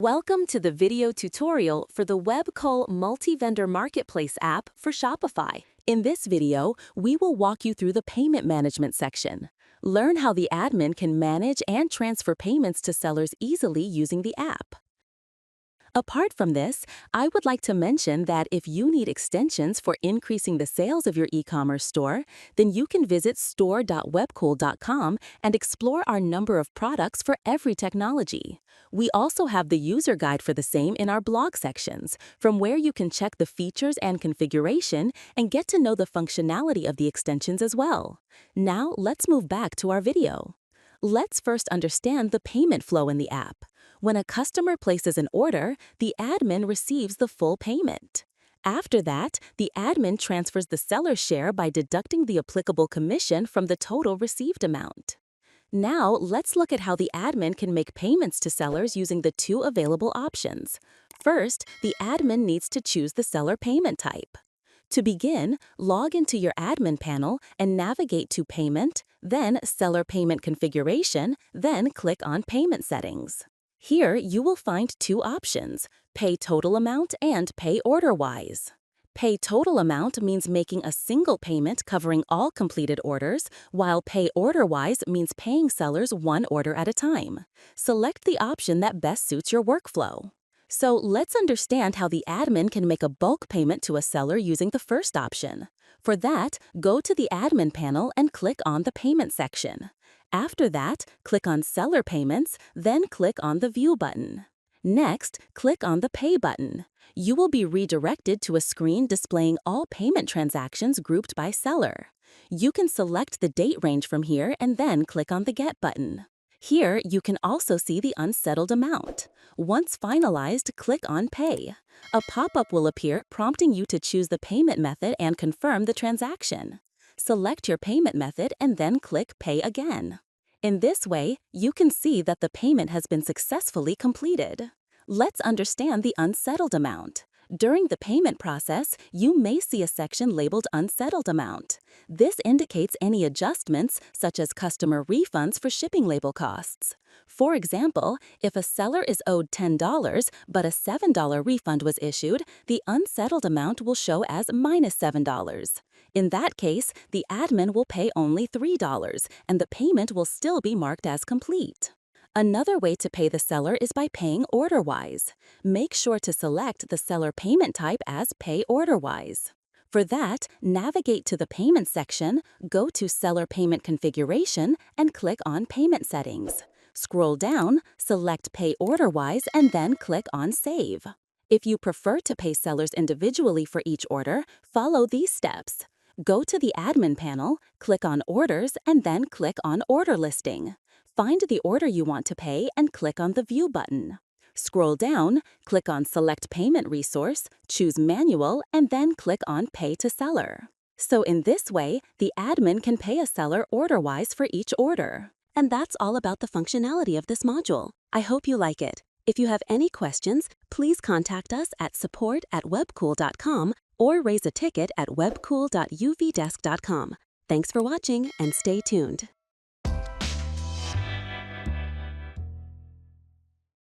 Welcome to the video tutorial for the Webkul Multivendor Marketplace app for Shopify. In this video, we will walk you through the payment management section. Learn how the admin can manage and transfer payments to sellers easily using the app. Apart from this, I would like to mention that if you need extensions for increasing the sales of your e-commerce store, then you can visit store.webkul.com and explore our number of products for every technology. We also have the user guide for the same in our blog sections, from where you can check the features and configuration and get to know the functionality of the extensions as well. Now, let's move back to our video. Let's first understand the payment flow in the app. When a customer places an order, the admin receives the full payment. After that, the admin transfers the seller's share by deducting the applicable commission from the total received amount. Now, let's look at how the admin can make payments to sellers using the two available options. First, the admin needs to choose the seller payment type. To begin, log into your admin panel and navigate to Payment, then Seller Payment Configuration, then click on Payment Settings. Here, you will find two options, Pay Total Amount and Pay Order-wise. Pay Total Amount means making a single payment covering all completed orders, while Pay Order-wise means paying sellers one order at a time. Select the option that best suits your workflow. So let's understand how the admin can make a bulk payment to a seller using the first option. For that, go to the admin panel and click on the Payment section. After that, click on Seller Payments, then click on the View button. Next, click on the Pay button. You will be redirected to a screen displaying all payment transactions grouped by seller. You can select the date range from here and then click on the Get button. Here, you can also see the unsettled amount. Once finalized, click on Pay. A pop-up will appear prompting you to choose the payment method and confirm the transaction. Select your payment method and then click Pay again. In this way, you can see that the payment has been successfully completed. Let's understand the unsettled amount. During the payment process, you may see a section labeled Unsettled Amount. This indicates any adjustments, such as customer refunds for shipping label costs. For example, if a seller is owed $10 but a $7 refund was issued, the unsettled amount will show as -$7. In that case, the admin will pay only $3, and the payment will still be marked as complete. Another way to pay the seller is by paying order-wise. Make sure to select the seller payment type as Pay Order-wise. For that, navigate to the Payment section, go to Seller Payment Configuration, and click on Payment Settings. Scroll down, select Pay Order-wise, and then click on Save. If you prefer to pay sellers individually for each order, follow these steps. Go to the Admin panel, click on Orders, and then click on Order Listing. Find the order you want to pay and click on the View button. Scroll down, click on Select Payment Resource, choose Manual, and then click on Pay to Seller. So in this way, the admin can pay a seller order-wise for each order. And that's all about the functionality of this module. I hope you like it. If you have any questions, please contact us at support@webkul.com or raise a ticket at webkul.uvdesk.com. Thanks for watching and stay tuned.